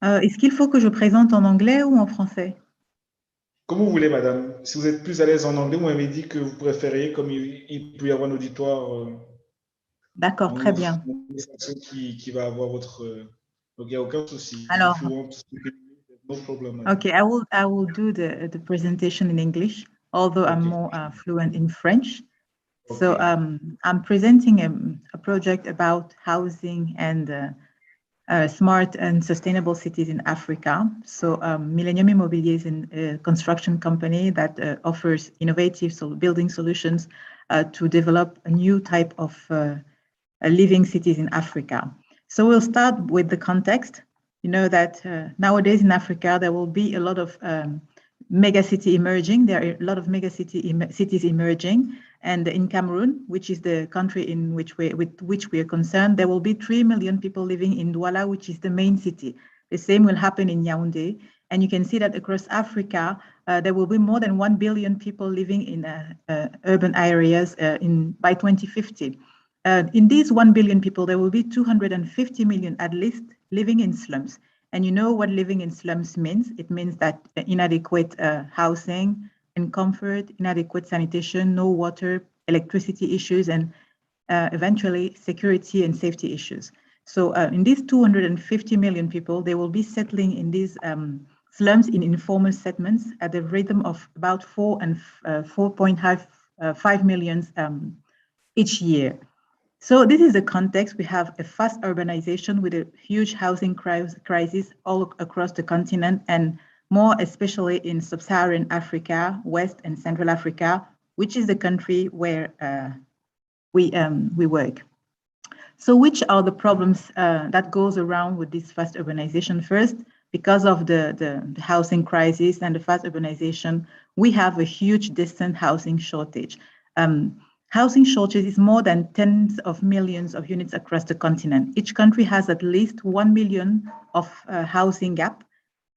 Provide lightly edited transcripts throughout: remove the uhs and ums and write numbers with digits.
Est-ce qu'il faut que je présente en anglais ou en français? Comme vous voulez, madame. Si vous êtes plus à l'aise en anglais, vous m'avez dit que vous préfériez, comme il peut y avoir un auditoire D'accord, très bien. anglo-saxon qui va avoir votre. Donc, il n'y a aucun souci. Alors, If you want to speak in English, no problem, madam. okay, I will do the presentation in English, although I'm Okay, more fluent in French. So okay, I'm presenting a project about housing and smart and sustainable cities in Africa. So Millennium Immobilier is a construction company that offers innovative building solutions to develop a new type of living cities in Africa. So we'll start with the context. You know that nowadays in Africa, there will be a lot of mega city emerging. There are a lot of mega cities emerging. And in Cameroon, which is the country in which with which we are concerned, there will be 3 million people living in Douala, which is the main city. The same will happen in Yaoundé. And you can see that across Africa, there will be more than 1 billion people living in urban areas by 2050. In these 1 billion people, there will be 250 million at least living in slums. And you know what living in slums means? It means that inadequate housing and comfort, inadequate sanitation, no water, electricity issues, and eventually security and safety issues. So in these 250 million people, they will be settling in these slums in informal settlements at the rhythm of about 4 and 4.5 million each year. So this is the context. We have a fast urbanization with a huge housing crisis all across the continent, and more especially in sub-Saharan Africa, West and Central Africa, which is the country where we work. So which are the problems that goes around with this fast urbanization? First, because of the housing crisis and the fast urbanization, we have a huge distant housing shortage. Housing shortage is more than tens of millions of units across the continent. Each country has at least 1 million of housing gap.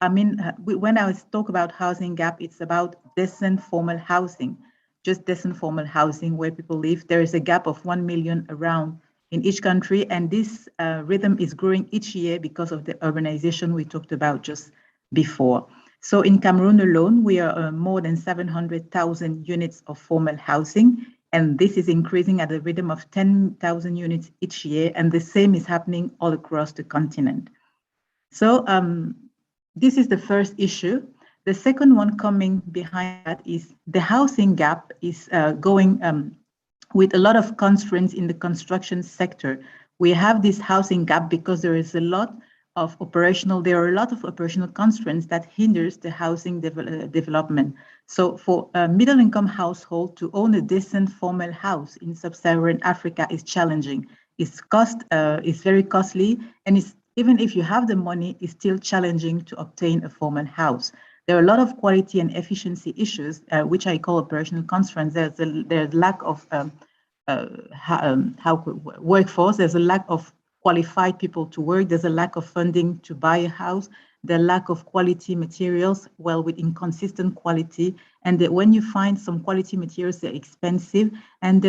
I mean, when I talk about housing gap, it's about decent formal housing, just decent formal housing where people live. There is a gap of 1 million around in each country, and this rhythm is growing each year because of the urbanization we talked about just before. So in Cameroon alone, we are more than 700,000 units of formal housing, and this is increasing at a rhythm of 10,000 units each year, and the same is happening all across the continent. So this is the first issue. The second one coming behind that is the housing gap is going with a lot of constraints in the construction sector. We have this housing gap because there are a lot of operational constraints that hinders the housing development. So for a middle income household to own a decent formal house in sub-Saharan Africa is challenging. It's very costly, and even if you have the money, it's still challenging to obtain a formal house. There are a lot of quality and efficiency issues, which I call operational constraints. There's lack of workforce. There's a lack of qualified people to work. There's a lack of funding to buy a house. The lack of quality materials, well, with inconsistent quality. And when you find some quality materials, they're expensive. And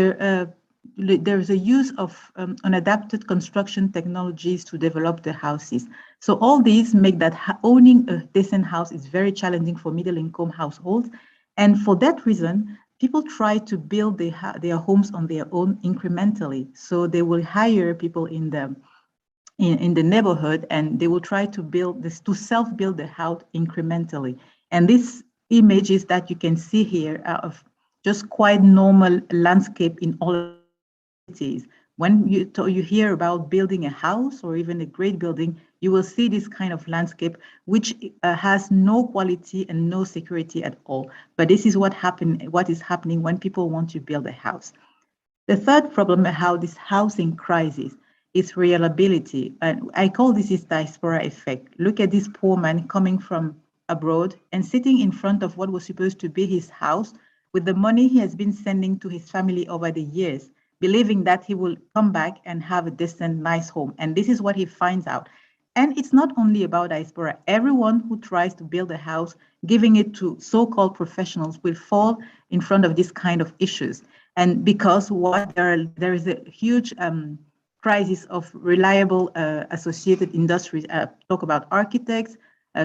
there's a use of unadapted construction technologies to develop the houses. So all these make that owning a decent house is very challenging for middle-income households. And for that reason, people try to build their homes on their own incrementally. So they will hire people in the neighborhood, and they will try to self-build the house incrementally. And these images that you can see here are of just quite normal landscape in all cities. When you hear about building a house or even a great building, you will see this kind of landscape, which has no quality and no security at all. But this is what is happening when people want to build a house. The third problem about this housing crisis is reliability. And I call this diaspora effect. Look at this poor man coming from abroad and sitting in front of what was supposed to be his house with the money he has been sending to his family over the years, believing that he will come back and have a decent, nice home. And this is what he finds out. And it's not only about diaspora. Everyone who tries to build a house, giving it to so-called professionals, will fall in front of this kind of issues. And because there is a huge crisis of reliable associated industries. Talk about architects,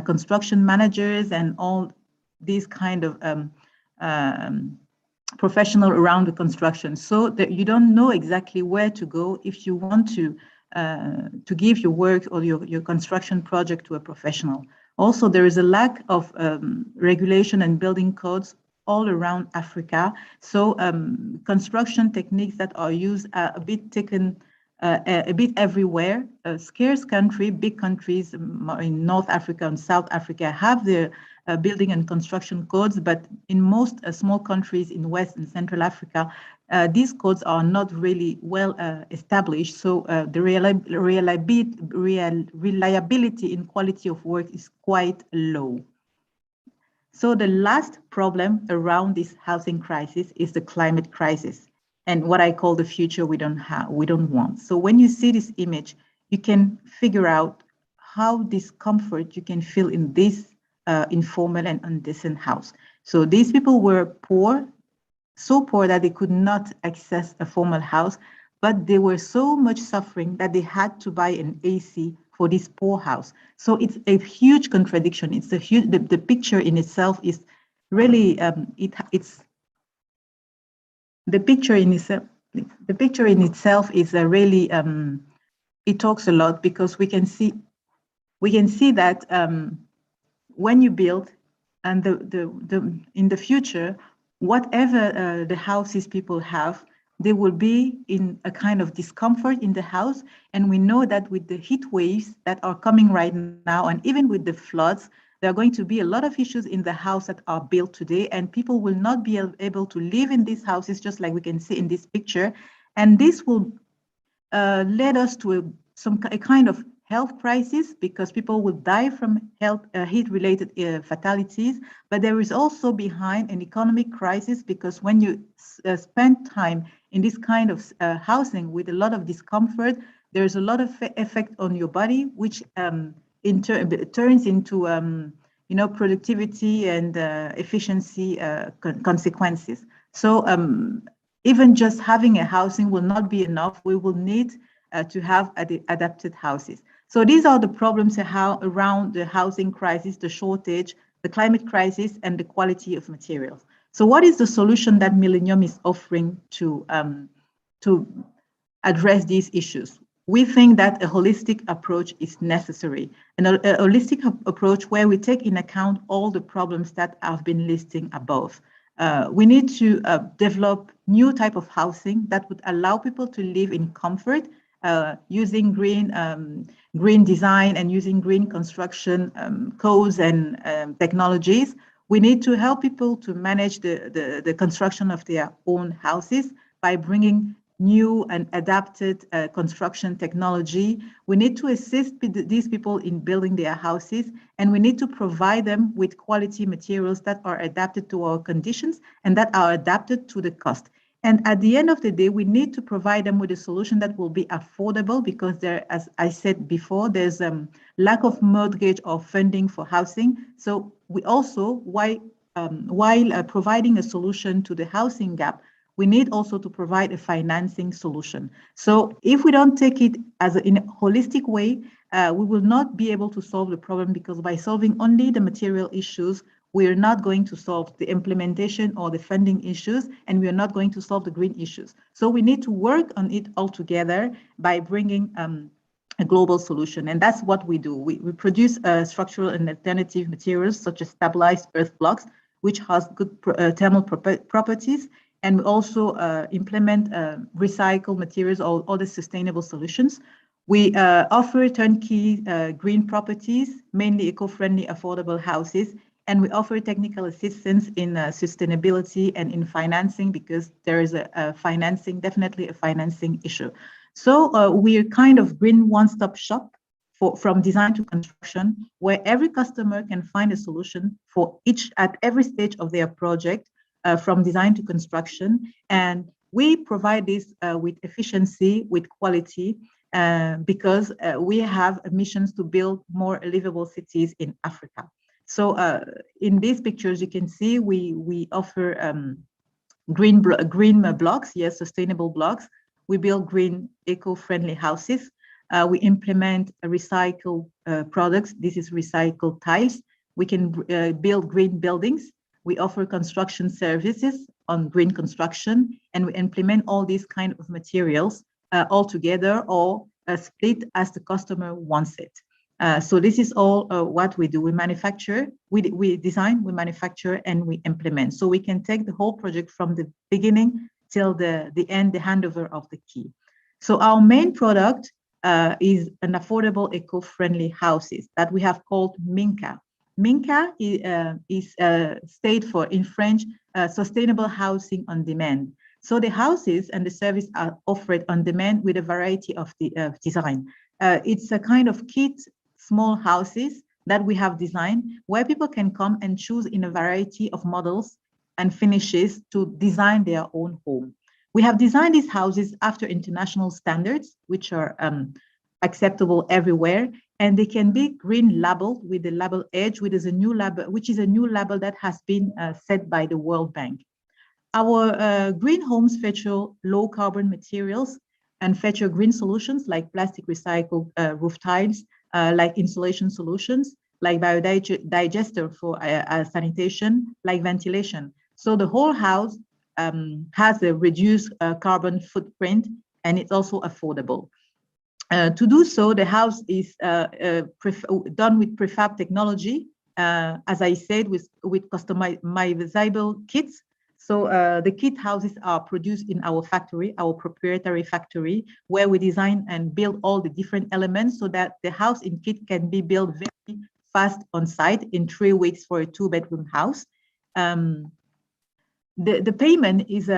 construction managers, and all these kind of professional around the construction. So that you don't know exactly where to go if you want to give your work or your construction project to a professional. Also, there is a lack of regulation and building codes all around Africa. So construction techniques that are used are a bit taken a bit everywhere. A scarce country, big countries in North Africa and South Africa have their building and construction codes, but in most small countries in West and Central Africa, these codes are not really well established. So the reliability in quality of work is quite low. So the last problem around this housing crisis is the climate crisis, and what I call the future we don't want. So when you see this image, you can figure out how discomfort you can feel in this informal and undecent house. So these people were poor, so poor that they could not access a formal house, but they were so much suffering that they had to buy an AC for this poor house. So it's a huge contradiction. It's a huge, the picture in itself is really, it's, the picture in itself is a really, it talks a lot, because we can see that when you build, and in the future, whatever the houses people have, they will be in a kind of discomfort in the house. And we know that with the heat waves that are coming right now, and even with the floods, there are going to be a lot of issues in the house that are built today, and people will not be able to live in these houses, just like we can see in this picture. And this will lead us to a kind of health crisis, because people will die from heat-related fatalities. But there is also behind an economic crisis, because when you spend time in this kind of housing with a lot of discomfort, there's a lot of effect on your body, which turns into productivity and efficiency consequences. So even just having a housing will not be enough. We will need to have adapted houses. So these are the problems around the housing crisis, the shortage, the climate crisis, and the quality of materials. So what is the solution that Millennium is offering to address these issues? We think that a holistic approach is necessary, and a holistic approach where we take in account all the problems that I've been listing above. We need to develop new type of housing that would allow people to live in comfort, using green design and using green construction codes and technologies. We need to help people to manage the construction of their own houses by bringing new and adapted construction technology. We need to assist these people in building their houses, and we need to provide them with quality materials that are adapted to our conditions and that are adapted to the cost. And at the end of the day, we need to provide them with a solution that will be affordable, because there, as I said before, there's a lack of mortgage or funding for housing. So we also, while providing a solution to the housing gap, we need also to provide a financing solution. So if we don't take it in a holistic way, we will not be able to solve the problem, because by solving only the material issues, we are not going to solve the implementation or the funding issues, and we are not going to solve the green issues. So we need to work on it all together by bringing a global solution. And that's what we do. We produce structural and alternative materials, such as stabilized earth blocks, which has good thermal properties. And we also implement recycled materials or other sustainable solutions. We offer turnkey green properties, mainly eco-friendly, affordable houses. And we offer technical assistance in sustainability and in financing, because there is definitely a financing issue. So we're kind of green one-stop shop from design to construction, where every customer can find a solution at every stage of their project, from design to construction. And we provide this with efficiency, with quality, because we have missions to build more livable cities in Africa. So in these pictures, you can see we offer green blocks, yes, sustainable blocks. We build green, eco-friendly houses. We implement recycled products. This is recycled tiles. We can build green buildings. We offer construction services on green construction, and we implement all these kind of materials all together or split as the customer wants it. So this is all what we do. We manufacture, we design, we manufacture, and we implement. So we can take the whole project from the beginning till the end, the handover of the key. So our main product is an affordable, eco-friendly houses that we have called Minka. Minka is stayed for, in French, sustainable housing on demand. So the houses and the service are offered on demand with a variety of design. It's a kind of kit, small houses that we have designed where people can come and choose in a variety of models and finishes to design their own home. We have designed these houses after international standards, which are acceptable everywhere, and they can be green labeled with the label Edge, which is a new label that has been set by the World Bank. Our green homes feature low carbon materials and feature green solutions like plastic recycled roof tiles, like insulation solutions, like biodigester for sanitation, like ventilation. So the whole house has a reduced carbon footprint, and it's also affordable. To do so, the house is done with prefab technology, as I said, with customizable kits. So the kit houses are produced in our factory, our proprietary factory, where we design and build all the different elements so that the house in kit can be built very fast on site in 3 weeks for a 2-bedroom house. The payment is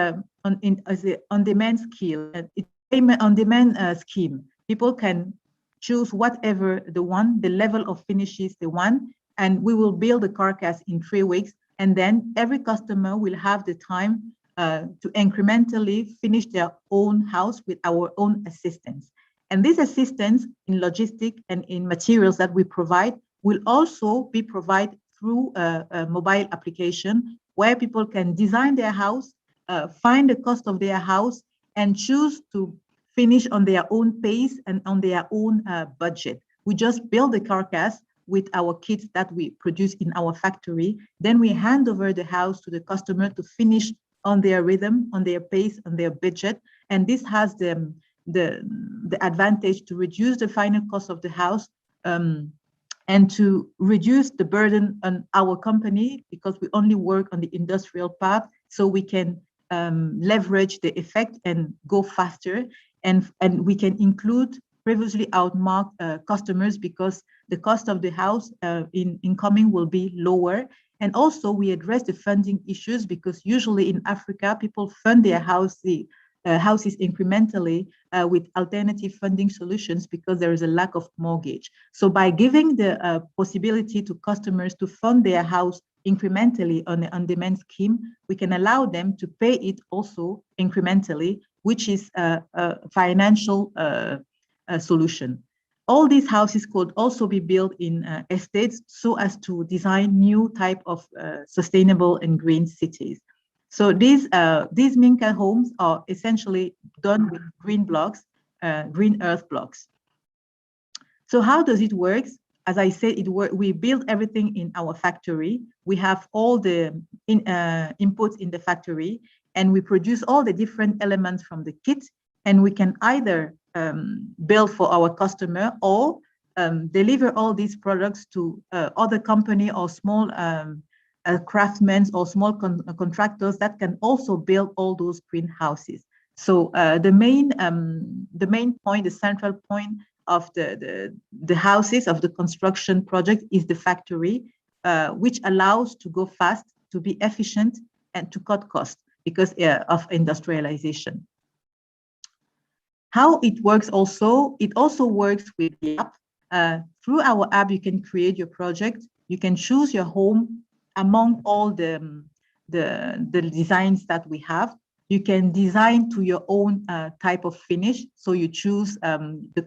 on-demand scheme. It's payment on-demand scheme. People can choose whatever they want, the level of finishes they want, and we will build the carcass in 3 weeks. And then every customer will have the time to incrementally finish their own house with our own assistance. And this assistance in logistics and in materials that we provide will also be provided through a mobile application where people can design their house, find the cost of their house, and choose to finish on their own pace and on their own budget. We just build the carcass with our kits that we produce in our factory. Then we hand over the house to the customer to finish on their rhythm, on their pace, on their budget. And this has the advantage to reduce the final cost of the house and to reduce the burden on our company, because we only work on the industrial part, so we can leverage the effect and go faster. And we can include previously outmarked customers because the cost of the house in incoming will be lower. And also we address the funding issues, because usually in Africa, people fund their houses incrementally with alternative funding solutions because there is a lack of mortgage. So by giving the possibility to customers to fund their house incrementally on an on-demand scheme, we can allow them to pay it also incrementally, which is a financial solution. All these houses could also be built in estates so as to design new type of sustainable and green cities. So these Minka homes are essentially done with green blocks, green earth blocks. So how does it work? As I said, we build everything in our factory. We have all the inputs in the factory, and we produce all the different elements from the kit, and we can either build for our customer or deliver all these products to other company or small craftsmen or small contractors that can also build all those greenhouses. So the main point, the central point of the houses of the construction project is the factory, which allows to go fast, to be efficient, and to cut costs because of industrialization. How it works also, it also works with the app. Through our app, you can create your project. You can choose your home among all the designs that we have. You can design to your own type of finish. So you choose,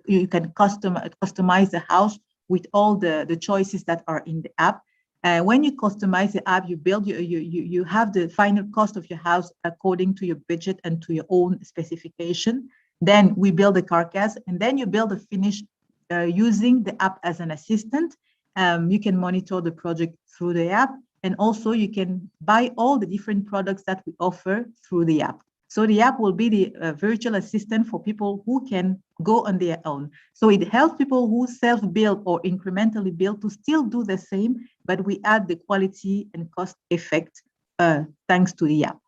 you can customize the house with all the choices that are in the app. When you customize the app, you have the final cost of your house according to your budget and to your own specification. Then we build a carcass, and then you build a finish using the app as an assistant. You can monitor the project through the app, and also you can buy all the different products that we offer through the app. So the app will be the virtual assistant for people who can go on their own. So it helps people who self-build or incrementally build to still do the same, but we add the quality and cost effect thanks to the app.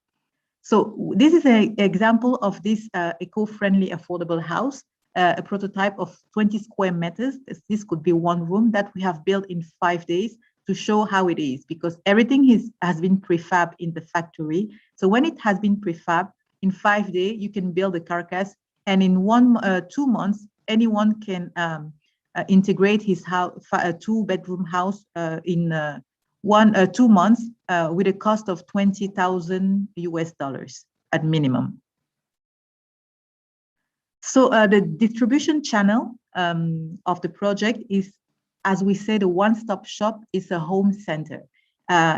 So this is an example of this eco-friendly affordable house, a prototype of 20 square meters. This could be one room that we have built in 5 days to show how it is, because everything has been prefab in the factory. So when it has been prefab, in 5 days, you can build a carcass, and in 2 months, anyone can integrate his house, a 2-bedroom house in 2 months with a cost of $20,000 at minimum. So the distribution channel of the project is, as we said, a one-stop shop is a home center.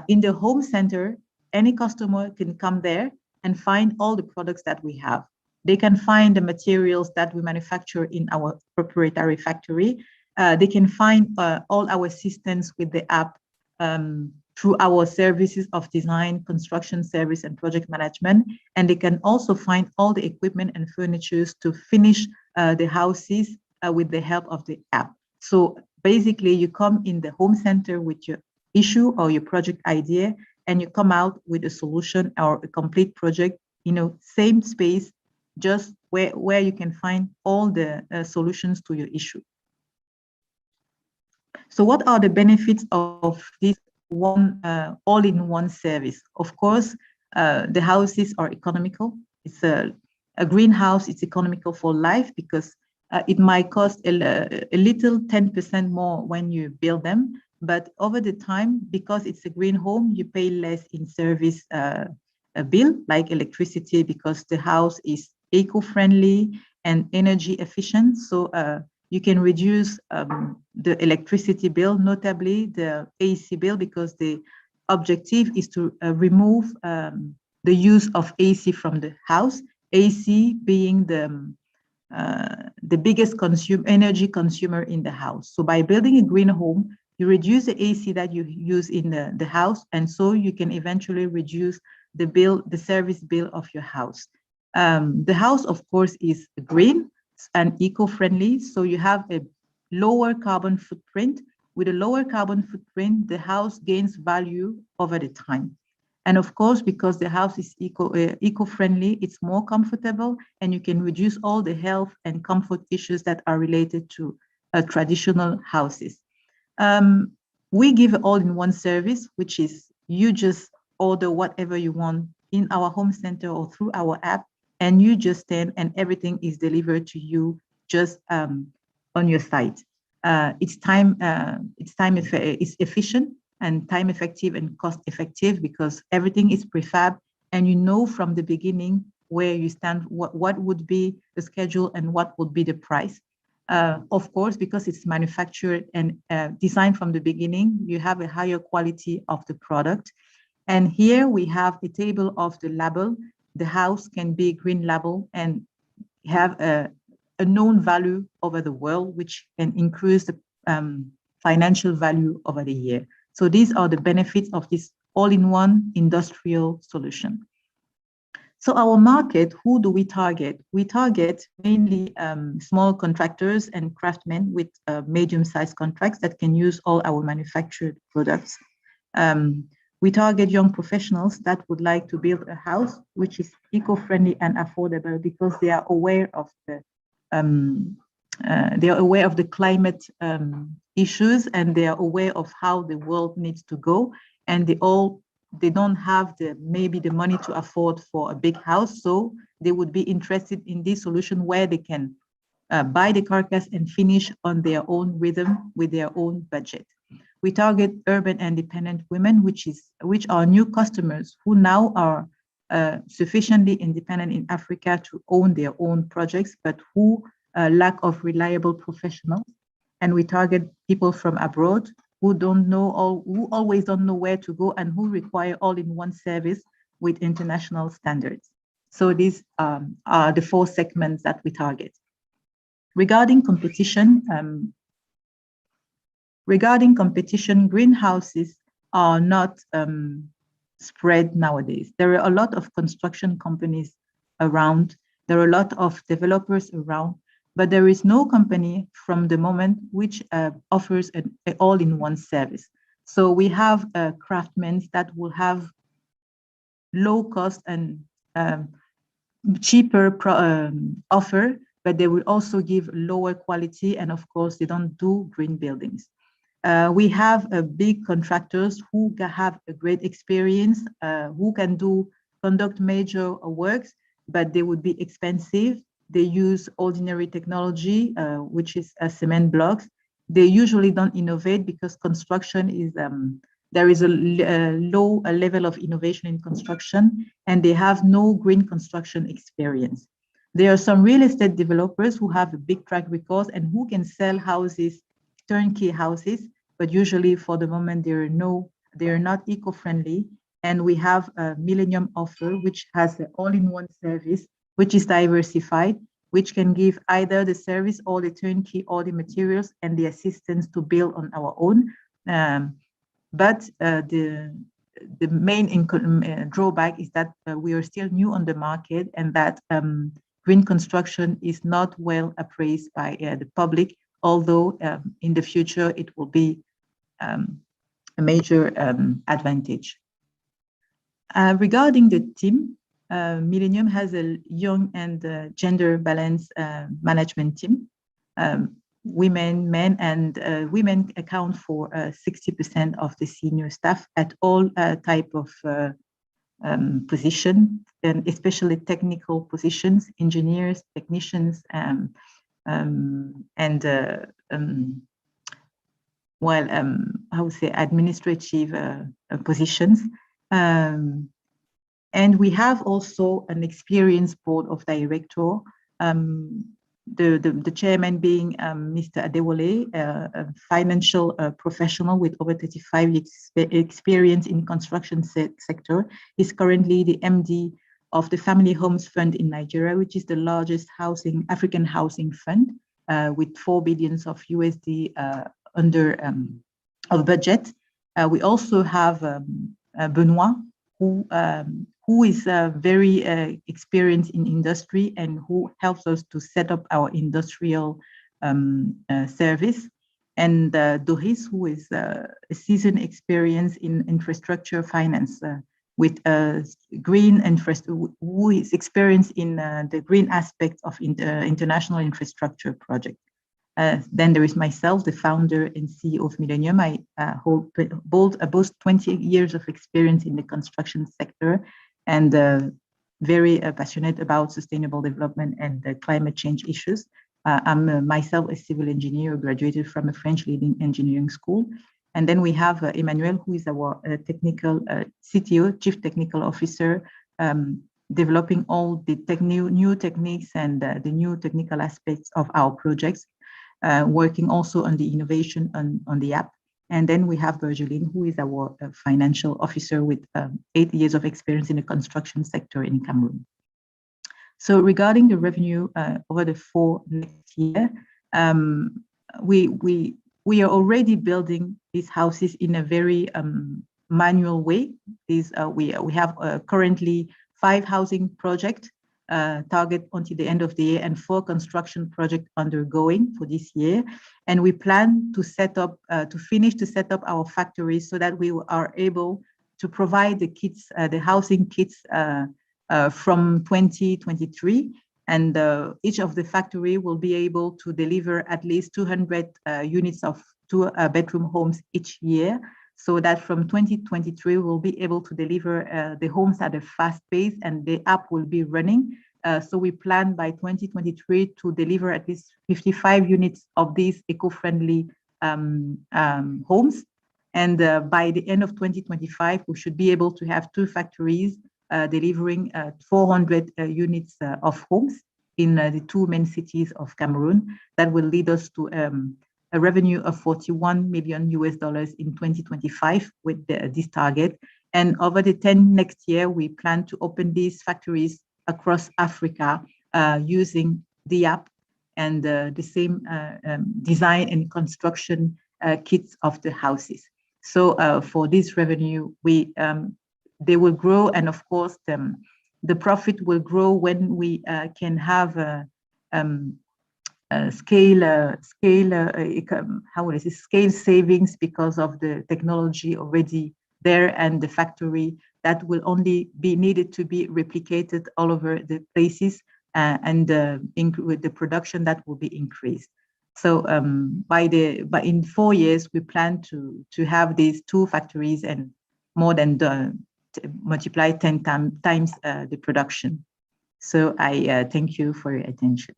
In the home center, any customer can come there and find all the products that we have. They can find the materials that we manufacture in our proprietary factory. They can find all our assistance with the app through our services of design, construction service, and project management. And they can also find all the equipment and furnitures to finish the houses with the help of the app. So basically, you come in the home center with your issue or your project idea, and you come out with a solution or a complete project, same space, just where you can find all the solutions to your issue. So what are the benefits of this one all-in-one service? Of course, the houses are economical. It's a greenhouse, it's economical for life because it might cost a little 10% more when you build them. But over the time, because it's a green home, you pay less in service bill, like electricity, because the house is eco-friendly and energy efficient. So you can reduce the electricity bill, notably the AC bill, because the objective is to remove the use of AC from the house, AC being the biggest energy consumer in the house. So by building a green home, you reduce the AC that you use in the house, and so you can eventually reduce the service bill of your house. The house, of course, is green and eco-friendly, so you have a lower carbon footprint. With a lower carbon footprint, the house gains value over the time. And of course, because the house is eco-friendly, it's more comfortable, and you can reduce all the health and comfort issues that are related to traditional houses. We give all-in-one service, which is you just order whatever you want in our home center or through our app, and you just stand and everything is delivered to you just on your site. It's efficient and time effective and cost effective because everything is prefab, and you know from the beginning where you stand, what would be the schedule and what would be the price. Of course, because it's manufactured and designed from the beginning, you have a higher quality of the product. And here we have a table of the label. The house can be green label and have a known value over the world, which can increase the financial value over the year. So these are the benefits of this all-in-one industrial solution. So our market, who do we target? We target mainly small contractors and craftsmen with medium-sized contracts that can use all our manufactured products. We target young professionals that would like to build a house which is eco-friendly and affordable because they are aware of the climate issues, and they are aware of how the world needs to go, and they don't have maybe the money to afford for a big house, so they would be interested in this solution where they can buy the carcass and finish on their own rhythm with their own budget. We target urban independent women, which are new customers who now are sufficiently independent in Africa to own their own projects, but who lack of reliable professionals. And we target people from abroad who always don't know where to go and who require all-in-one service with international standards. So these are the 4 segments that we target. Regarding competition, greenhouses are not spread nowadays. There are a lot of construction companies around. There are a lot of developers around, but there is no company from the moment which offers an all-in-one service. So we have craftsmen that will have low cost and cheaper offer, but they will also give lower quality, and of course, they don't do green buildings. We have big contractors who have a great experience, who can conduct major works, but they would be expensive. They use ordinary technology, which is cement blocks. They usually don't innovate because construction is, there is a low level of innovation in construction, and they have no green construction experience. There are some real estate developers who have a big track record and who can sell houses, turnkey houses, but usually for the moment they are not eco-friendly. And we have a Millennium offer, which has an all-in-one service, which is diversified, which can give either the service or the turnkey, all the materials and the assistance to build on our own. But the main drawback is that we are still new on the market, and that green construction is not well appraised by the public, although in the future it will be a major advantage. Regarding the team, Millennium has a young and gender balanced management team. Women, men, and women account for 60% of the senior staff at all type of position, and especially technical positions, engineers, technicians, I would say administrative positions. And we have also an experienced board of directors. The chairman being Mr. Adewale, a financial professional with over 35 years experience in construction sector. He's currently the MD of the Family Homes Fund in Nigeria, which is the largest African housing fund, with $4 billion of USD under of budget. We also have Benoit, who is very experienced in industry and who helps us to set up our industrial service. And Doris, who is a seasoned experience in infrastructure finance with green infrastructure, who is experienced in the green aspects of international infrastructure project. Then there is myself, the founder and CEO of Millennium. I hold both 20 years of experience in the construction sector, and very passionate about sustainable development and climate change issues. I'm myself a civil engineer, graduated from a French leading engineering school. And then we have Emmanuel, who is our technical CTO, Chief Technical Officer, developing all the new techniques and the new technical aspects of our projects, working also on the innovation on the app. And then we have Virgiline, who is our financial officer with 8 years of experience in the construction sector in Cameroon. So regarding the revenue over the next year, we are already building these houses in a very manual way. We have currently 5 housing projects target until the end of the year, and 4 construction projects undergoing for this year. And we plan to finish to set up our factories so that we are able to provide the kits, the housing kits from 2023. And each of the factory will be able to deliver at least 200 units of 2-bedroom homes each year, so that from 2023, we'll be able to deliver the homes at a fast pace, and the app will be running. So we plan by 2023 to deliver at least 55 units of these eco-friendly homes. And by the end of 2025, we should be able to have 2 factories delivering 400 units of homes in the 2 main cities of Cameroon. That will lead us to a revenue of $41 million in 2025 with this target. And over the 10 next year, we plan to open these factories across Africa using the app and the same design and construction kits of the houses. So for this revenue, they will grow, and of course the profit will grow when we can have scale savings because of the technology already there and the factory that will only be needed to be replicated all over the places, and with the production that will be increased. So in 4 years we plan to have these 2 factories and more than multiply 10 times the production. So I thank you for your attention.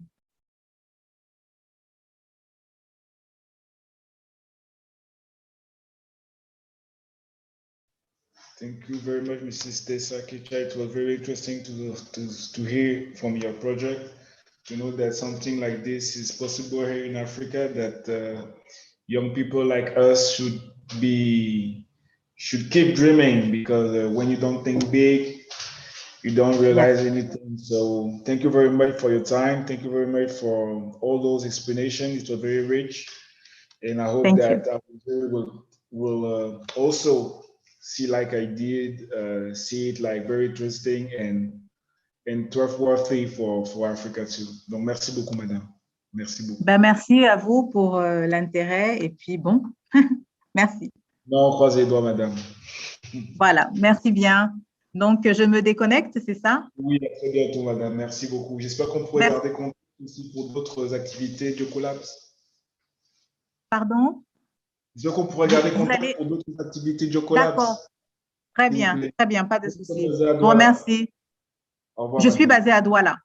Thank you very much, Mrs. Tessa-Kecha. It was very interesting to hear from your project, to know that something like this is possible here in Africa, that young people like us should keep dreaming, because when you don't think big, you don't realize anything. So thank you very much for your time. Thank you very much for all those explanations. It was very rich. And I hope that our will also see, like I did, see it like very interesting and trustworthy for Africa too. Donc, merci beaucoup, madame. Merci beaucoup. Ben, merci à vous pour l'intérêt, et puis bon, merci. Non, on croise les doigts, madame. Voilà, merci bien. Donc, je me déconnecte, c'est ça? Oui, à très bientôt, madame. Merci beaucoup. J'espère qu'on pourrait garder contact aussi pour d'autres activités de collabs. Pardon? J'espère qu'on pourrait garder contact pour d'autres activités de collabs. D'accord. Très bien, pas de souci. Je vous Au remercie. revoir, je suis basée à Douala.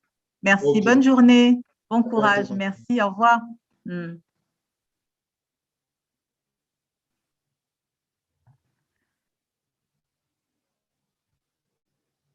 Merci, bonne journée, bon courage, bientôt. merci, au revoir.